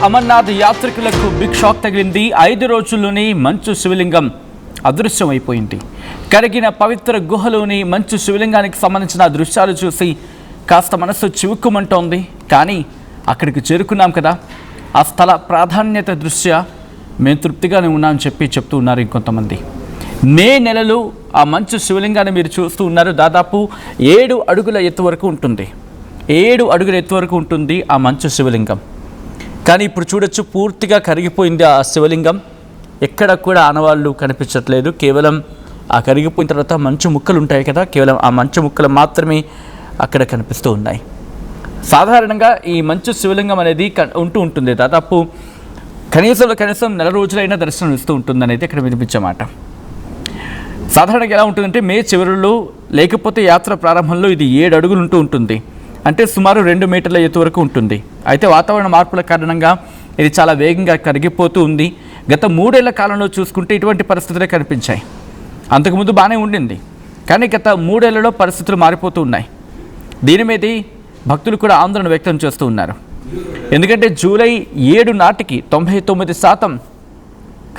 Amarnath యాత్రికులకు big shock తగిలింది. 5 రోజుల్లోనే మంచు శివలింగం అదృశ్యమైపోయింది. కరిగిన పవిత్ర గుహలోని మంచు శివలింగానికి సంబంధించిన దృశ్యాలు చూసి కాస్త మనసు చివుక్కుమంటోంది. కానీ అక్కడికి చేరుకున్నాం కదా, ఆ స్థల ప్రాధాన్యత దృష్ట్యా మేము తృప్తిగానే ఉన్నామని చెప్తూ ఉన్నారు ఇంకొంతమంది. మే నెలలో ఆ మంచు శివలింగాన్ని మీరు చూస్తూ ఉన్నారు. దాదాపు 7 అడుగుల ఎత్తు వరకు ఉంటుంది. 7 అడుగుల ఎత్తు వరకు ఉంటుంది ఆ మంచు శివలింగం. కానీ ఇప్పుడు చూడొచ్చు, పూర్తిగా కరిగిపోయింది ఆ శివలింగం. ఎక్కడ కూడా ఆనవాళ్ళు కనిపించట్లేదు. కేవలం ఆ కరిగిపోయిన తర్వాత మంచు ముక్కలు ఉంటాయి కదా, కేవలం ఆ మంచు ముక్కలు మాత్రమే అక్కడ కనిపిస్తూ ఉన్నాయి. సాధారణంగా ఈ మంచు శివలింగం అనేది ఉంటుంది. దాదాపు కనీసం నెల రోజులైనా దర్శనం ఇస్తూ ఉంటుంది అనేది ఇక్కడ వినిపించే మాట. సాధారణంగా ఎలా ఉంటుందంటే, మే చివరిలో లేకపోతే యాత్ర ప్రారంభంలో ఇది 7 అడుగులు ఉంటుంది. అంటే సుమారు 2 మీటర్ల ఎత్తు వరకు ఉంటుంది. అయితే వాతావరణ మార్పుల కారణంగా ఇది చాలా వేగంగా కరిగిపోతూ ఉంది. గత 3 ఏళ్ల కాలంలో చూసుకుంటే ఇటువంటి పరిస్థితులే కనిపించాయి. అంతకుముందు బాగానే ఉండింది, కానీ గత 3 ఏళ్లలో పరిస్థితులు మారిపోతూ ఉన్నాయి. దీని మీద భక్తులు కూడా ఆందోళన వ్యక్తం చేస్తూ ఉన్నారు. ఎందుకంటే జూలై 7 నాటికి 99%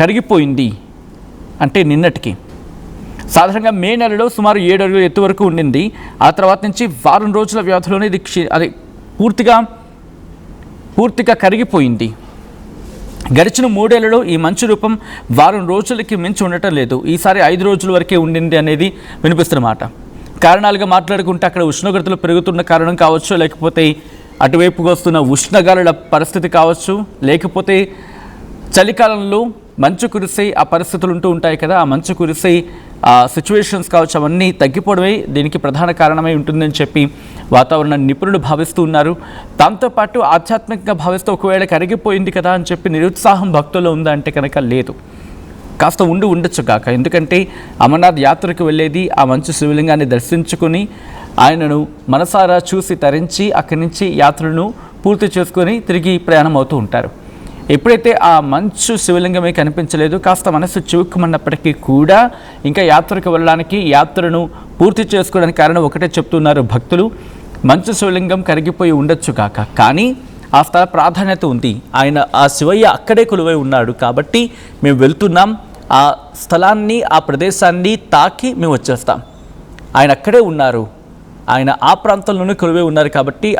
కరిగిపోయింది. అంటే నిన్నటికి. సాధారణంగా మే నెలలో సుమారు 7 అడుగుల ఎత్తు వరకు ఉండింది. ఆ తర్వాత నుంచి వారం రోజుల వ్యవధిలోనే అది పూర్తిగా కరిగిపోయింది. గడిచిన 3 ఏళ్లలో ఈ మంచు రూపం వారం రోజులకి మించి ఉండటం లేదు. ఈసారి 5 రోజుల వరకే ఉండింది అనేది వినిపిస్తున్నమాట. కారణాలుగా మాట్లాడుకుంటే అక్కడ ఉష్ణోగ్రతలు పెరుగుతున్న కారణం కావచ్చు, లేకపోతే అటువైపుగా వస్తున్న ఉష్ణగాలుల పరిస్థితి కావచ్చు, లేకపోతే చలికాలంలో మంచు కురిసే ఆ పరిస్థితులు ఉంటాయి కదా, ఆ మంచు కురిసే ఆ సిచ్యువేషన్స్ కావచ్చు, అవన్నీ తగ్గిపోవడమే దీనికి ప్రధాన కారణమై ఉంటుందని చెప్పి వాతావరణ నిపుణులు భావిస్తూ ఉన్నారు. దాంతోపాటు ఆధ్యాత్మికంగా భావిస్తూ ఒకవేళ కరిగిపోయింది కదా అని చెప్పి నిరుత్సాహం భక్తుల్లో ఉందా అంటే కనుక లేదు. కాస్త ఉండొచ్చు కాక. ఎందుకంటే అమర్నాథ్ యాత్రకు వెళ్ళేది ఆ మంచు శివలింగాన్ని దర్శించుకుని ఆయనను మనసారా చూసి తరించి అక్కడి నుంచి యాత్రను పూర్తి చేసుకొని తిరిగి ప్రయాణం అవుతూ ఉంటారు. ఎప్పుడైతే ఆ మంచు శివలింగమే కనిపించలేదు, కాస్త మనసు చివుక్కుమన్నప్పటికీ కూడా ఇంకా యాత్రకు వెళ్ళడానికి, యాత్రను పూర్తి చేసుకోవడానికి కారణం ఒకటే చెప్తున్నారు భక్తులు. మంచు శివలింగం కరిగిపోయి ఉండొచ్చు కాక, కానీ ఆ స్థల ప్రాధాన్యత ఉంది. ఆ శివయ్య అక్కడే కొలువై ఉన్నాడు కాబట్టి మేము వెళ్తున్నాం. ఆ స్థలాన్ని, ఆ ప్రదేశాన్ని తాకి మేము వచ్చేస్తాం. ఆయన అక్కడే ఉన్నారు, ఆయన ఆ ప్రాంతంలోనే కొలువై ఉన్నారు కాబట్టి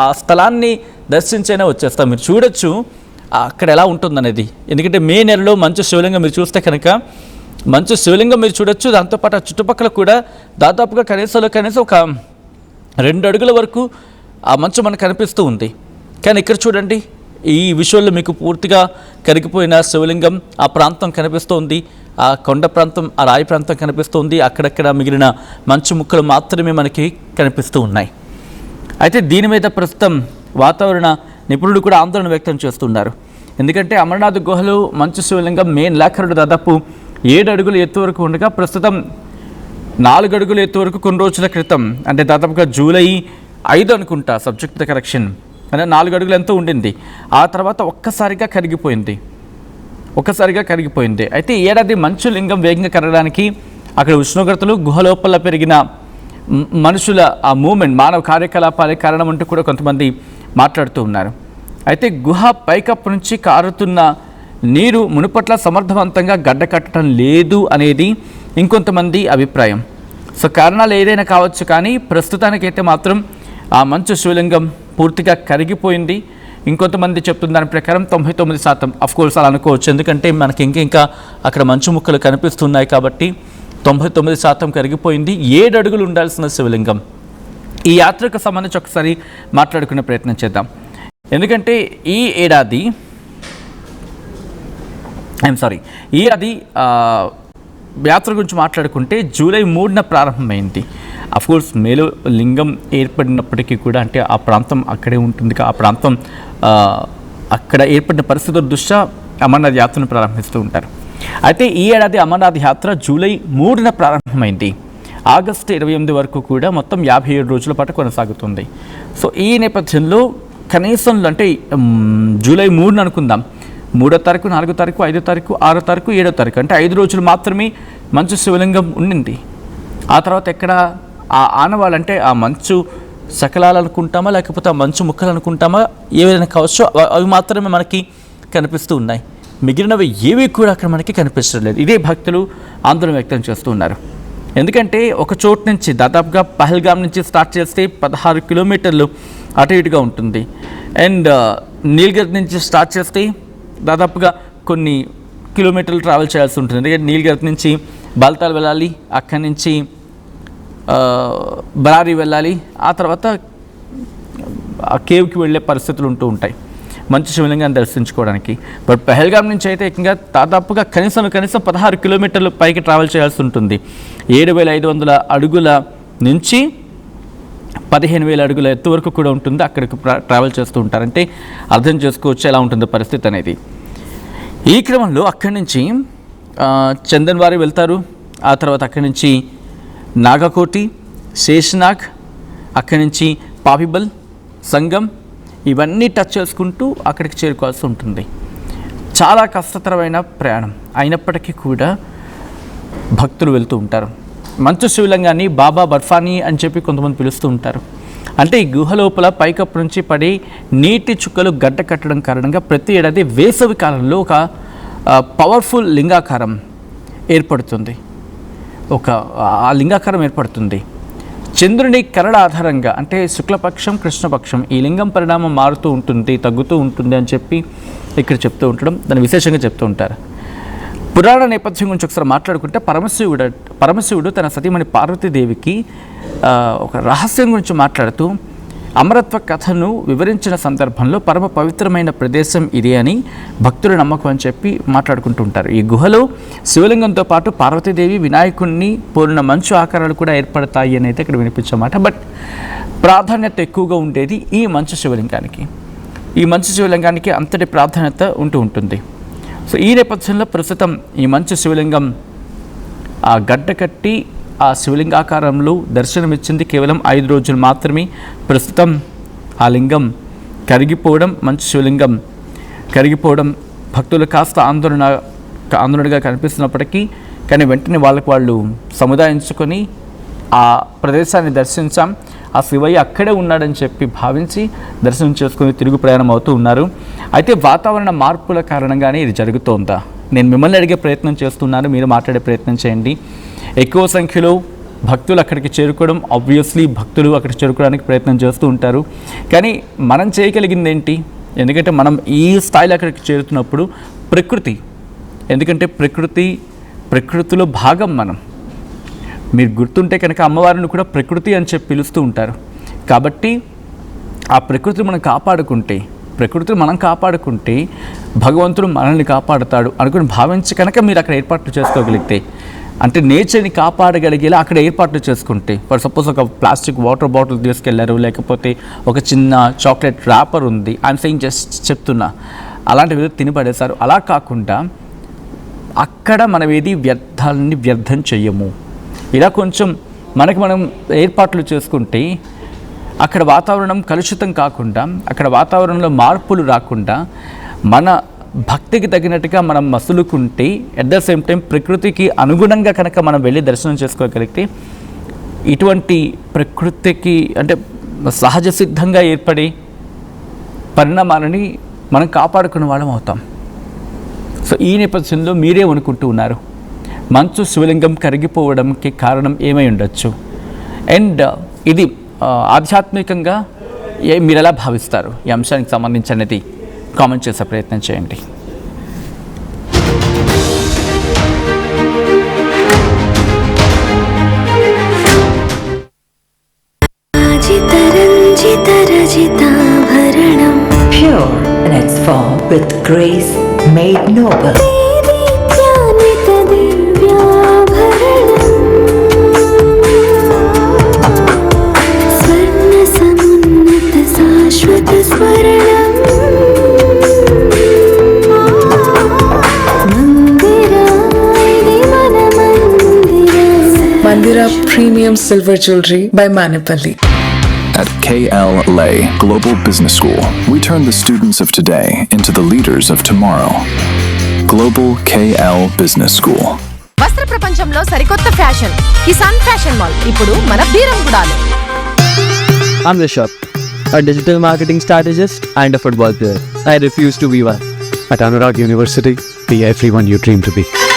ఆ స్థలాన్ని దర్శించైనా వచ్చేస్తాం. మీరు చూడొచ్చు అక్కడ ఎలా ఉంటుందనేది. ఎందుకంటే మే నెలలో మంచు శివలింగం మీరు చూస్తే కనుక మంచు శివలింగం మీరు చూడొచ్చు. దాంతోపాటు ఆ చుట్టుపక్కల కూడా దాదాపుగా కనీసం ఒక 2 అడుగుల వరకు ఆ మంచు మనకు కనిపిస్తూ ఉంది. కానీ ఇక్కడ చూడండి, ఈ విషయంలో మీకు పూర్తిగా కరిగిపోయిన శివలింగం ఆ ప్రాంతం కనిపిస్తోంది. ఆ కొండ ప్రాంతం, ఆ రాయి ప్రాంతం కనిపిస్తోంది. అక్కడక్కడ మిగిలిన మంచు ముక్కలు మాత్రమే మనకి కనిపిస్తూ ఉన్నాయి. అయితే దీని మీద ప్రస్తుతం వాతావరణ నిపుణులు కూడా ఆందోళన వ్యక్తం చేస్తున్నారు. ఎందుకంటే అమర్నాథ్ గుహలో మంచు శివలింగం మెయిన్ లేఖరుడు దాదాపు 7 అడుగుల ఎత్తు వరకు ఉండగా ప్రస్తుతం 4 అడుగుల ఎత్తు వరకు కొన్ని రోజుల క్రితం, అంటే దాదాపుగా జూలై 5 అనుకుంటా, సబ్జెక్ట్ ద కరెక్షన్, అంటే 4 అడుగులు ఎంతో ఉండింది. ఆ తర్వాత ఒక్కసారిగా కరిగిపోయింది. అయితే ఈ ఏడాది మంచు లింగం వేగంగా కరగడానికి అక్కడ ఉష్ణోగ్రతలు, గుహ లోపల పెరిగిన మనుషుల ఆ మూమెంట్, మానవ కార్యకలాపాలే కారణం అంటూ కూడా కొంతమంది మాట్లాడుతూ ఉన్నారు. అయితే గుహ పైకప్పు నుంచి కారుతున్న నీరు మునుపట్ల సమర్థవంతంగా గడ్డ కట్టడం లేదు అనేది ఇంకొంతమంది అభిప్రాయం. సో కారణాలు ఏదైనా కావచ్చు, కానీ ప్రస్తుతానికైతే మాత్రం ఆ మంచు శివలింగం పూర్తిగా కరిగిపోయింది. ఇంకొంతమంది చెప్తున్న దాని ప్రకారం 99%. అఫ్కోర్స్ అలా అనుకోవచ్చు, ఎందుకంటే మనకి ఇంకా అక్కడ మంచు ముక్కలు కనిపిస్తున్నాయి కాబట్టి 99% కరిగిపోయింది. 7 అడుగులు ఉండాల్సిన శివలింగం. ఈ యాత్రకు సంబంధించి ఒకసారి మాట్లాడుకునే ప్రయత్నం చేద్దాం. ఎందుకంటే ఈ ఏడాది యాత్ర గురించి మాట్లాడుకుంటే జూలై 3న ప్రారంభమైంది. అఫ్కోర్స్ మేలో లింగం ఏర్పడినప్పటికీ కూడా, అంటే ఆ ప్రాంతం అక్కడే ఉంటుంది. ఆ ప్రాంతం అక్కడ ఏర్పడిన పరిస్థితుల దృష్ట్యా అమర్నాథ్ యాత్రను ప్రారంభిస్తూ ఉంటారు. అయితే ఈ ఏడాది అమర్నాథ్ యాత్ర జూలై 3న ప్రారంభమైంది. ఆగస్టు 28 వరకు కూడా మొత్తం 57 రోజుల పాటు కొనసాగుతుంది. సో ఈ నేపథ్యంలో కనీసం అంటే జూలై 3న అనుకుందాం, 3వ తారీఖు, 4వ తారీఖు, 5వ తారీఖు, 6వ తారీఖు, 7వ తారీఖు, అంటే 5 రోజులు మాత్రమే మంచు శివలింగం ఉండింది. ఆ తర్వాత ఎక్కడ ఆ ఆనవాళ్ళు, అంటే ఆ మంచు శకలాలు అనుకుంటామా, లేకపోతే ఆ మంచు ముక్కలు అనుకుంటామా, ఏవైనా కావచ్చు, అవి మాత్రమే మనకి కనిపిస్తూ ఉన్నాయి. మిగిలినవి ఏవి కూడా అక్కడ మనకి కనిపించడం లేదు. ఇదే భక్తులు ఆందోళన వ్యక్తం చేస్తూ ఉన్నారు. ఎందుకంటే ఒక చోటు నుంచి దాదాపుగా పహల్గామ్ నుంచి స్టార్ట్ చేస్తే 16 కిలోమీటర్లు అటు ఇటుగా ఉంటుంది. అండ్ నీల్గిరి నుంచి స్టార్ట్ చేస్తే దాదాపుగా కొన్ని కిలోమీటర్లు ట్రావెల్ చేయాల్సి ఉంటుంది. ఎందుకంటే నీల్గిరి నుంచి బాల్తాల్ వెళ్ళాలి, అక్కడి నుంచి బరారి వెళ్ళాలి, ఆ తర్వాత ఆ కేవ్కి వెళ్ళే పరిస్థితులు ఉంటూ ఉంటాయి మంచు శివలింగాన్ని దర్శించుకోవడానికి. బట్ పహల్గామ్ నుంచి అయితే ఏకంగా దాదాపుగా కనీసం 16 కిలోమీటర్లు పైకి ట్రావెల్ చేయాల్సి ఉంటుంది. 7,500 అడుగుల నుంచి 15,000 అడుగుల ఎత్తు వరకు కూడా ఉంటుంది. అక్కడికి ట్రావెల్ చేస్తూ ఉంటారంటే అర్థం చేసుకోవచ్చు ఎలా ఉంటుందో పరిస్థితి అనేది. ఈ క్రమంలో అక్కడి నుంచి చందన్వారి వెళ్తారు. ఆ తర్వాత అక్కడి నుంచి నాగకోటి, శేషనాగ్, అక్కడి నుంచి పాపిబల్, సంగం, ఇవన్నీ టచ్ చేసుకుంటూ అక్కడికి చేరుకోవాల్సి ఉంటుంది. చాలా కష్టతరమైన ప్రయాణం అయినప్పటికీ కూడా భక్తులు వెళ్తూ ఉంటారు. మంచు శివలింగాన్ని బాబా బర్ఫానీ అని చెప్పి కొంతమంది పిలుస్తూ ఉంటారు. అంటే ఈ గుహ లోపల పైకప్పు నుంచి పడి నీటి చుక్కలు గడ్డ కట్టడం కారణంగా ప్రతి ఏడాది వేసవి కాలంలో ఒక పవర్ఫుల్ లింగాకారం ఏర్పడుతుంది. ఆ లింగాకారం ఏర్పడుతుంది. చంద్రుని కరడ ఆధారంగా, అంటే శుక్లపక్షం కృష్ణపక్షం, ఈ లింగం పరిణామం మారుతూ ఉంటుంది, తగ్గుతూ ఉంటుంది అని చెప్పి ఇక్కడ చెప్తూ ఉండడం, దాన్ని విశేషంగా చెప్తూ ఉంటారు. పురాణ నేపథ్యం గురించి ఒకసారి మాట్లాడుకుంటే పరమశివుడు తన సతీమణి పార్వతీదేవికి ఒక రహస్యం గురించి మాట్లాడుతూ అమరత్వ కథను వివరించిన సందర్భంలో పరమ పవిత్రమైన ప్రదేశం ఇది అని భక్తుల నమ్మకం అని చెప్పి మాట్లాడుకుంటూ ఉంటారు. ఈ గుహలో శివలింగంతో పాటు పార్వతీదేవి, వినాయకుడిని పోలిన మంచు ఆకారాలు కూడా ఏర్పడతాయి అని అయితే ఇక్కడ వినిపించమాట. బట్ ప్రాధాన్యత ఎక్కువగా ఉండేది ఈ మంచు శివలింగానికి. ఈ మంచు శివలింగానికి అంతటి ప్రాధాన్యత ఉంటూ ఉంటుంది. సో ఈ నేపథ్యంలో ప్రస్తుతం ఈ మంచు శివలింగం ఆ గడ్డ కట్టి ఆ శివలింగాకారంలో దర్శనమిచ్చింది కేవలం 5 రోజులు మాత్రమే. ప్రస్తుతం ఆ లింగం కరిగిపోవడం, మంచు శివలింగం కరిగిపోవడం భక్తులు కాస్త ఆందోళనగా కనిపిస్తున్నప్పటికీ కానీ వెంటనే వాళ్ళు సముదాయించుకొని ఆ ప్రదేశాన్ని దర్శించాం, ఆ శివయ్య అక్కడే ఉన్నాడని చెప్పి భావించి దర్శనం చేసుకుని తిరుగు ప్రయాణం అవుతూ ఉన్నారు. అయితే వాతావరణ మార్పుల కారణంగానే ఇది జరుగుతోందా? నేను మిమ్మల్ని అడిగే ప్రయత్నం చేస్తున్నాను, మీరు మాట్లాడే ప్రయత్నం చేయండి. ఎక్కువ సంఖ్యలో భక్తులు అక్కడికి చేరుకోవడం, ఆబ్వియస్లీ భక్తులు అక్కడికి చేరుకోవడానికి ప్రయత్నం చేస్తూ ఉంటారు. కానీ మనం చేయగలిగింది ఏంటి? ఎందుకంటే మనం ఈ స్థాయిలో అక్కడికి చేరుతున్నప్పుడు ఎందుకంటే ప్రకృతిలో భాగం మనం. మీరు గుర్తుంటే కనుక అమ్మవారిని కూడా ప్రకృతి అని చెప్పి పిలుస్తూ ఉంటారు. కాబట్టి ఆ ప్రకృతిని మనం కాపాడుకుంటే భగవంతుడు మనల్ని కాపాడుతాడు అనుకుని భావించి కనుక మీరు అక్కడ ఏర్పాట్లు చేసుకోగలిగితే, అంటే నేచర్ని కాపాడగలిగేలా అక్కడ ఏర్పాట్లు చేసుకుంటే, ఫర్ సపోజ్ ఒక ప్లాస్టిక్ వాటర్ బాటిల్ తీసుకెళ్లారు, లేకపోతే ఒక చిన్న చాక్లెట్ ర్యాపర్ ఉంది, ఐఎమ్ సెయింగ్ జస్ట్ చెప్తున్నా, అలాంటివి తినిపడేశారు. అలా కాకుండా అక్కడ మనం ఏది వ్యర్థం చెయ్యము. ఇలా కొంచెం మనం ఏర్పాట్లు చేసుకుంటే అక్కడ వాతావరణం కలుషితం కాకుండా, అక్కడ వాతావరణంలో మార్పులు రాకుండా మన భక్తికి తగినట్టుగా మనం మసులుకుంటే, అట్ ద సేమ్ టైం ప్రకృతికి అనుగుణంగా కనుక మనం వెళ్ళి దర్శనం చేసుకోగలిగితే ఇటువంటి ప్రకృతికి అంటే సహజ సిద్ధంగా ఏర్పడే పరిణామాలని మనం కాపాడుకునే వాళ్ళం అవుతాం. సో ఈ నేపథ్యంలో మీరేమనుకుంటూ ఉన్నారు? మంచు శివలింగం కరిగిపోవడానికి కారణం ఏమై ఉండొచ్చు? అండ్ ఇది ఆధ్యాత్మికంగా మీరు ఎలా భావిస్తారు? ఈ అంశానికి సంబంధించినది కామెంట్ చేసే ప్రయత్నం చేయండి. Pure in its form with grace made noble. Mandira Premium Silver Jewelry by Manipali. At KLA Global Business School, we turn the students of today into the leaders of tomorrow. Global KL Business School. వస్త్ర ప్రపంచంలో సరికొత్త fashion Kisan fashion mall ఇప్పుడు మన బీరంగూడలో. I'm Rishabh, a digital marketing strategist and a football player. I refuse to be one. At Anurag University, be everyone you dream to be.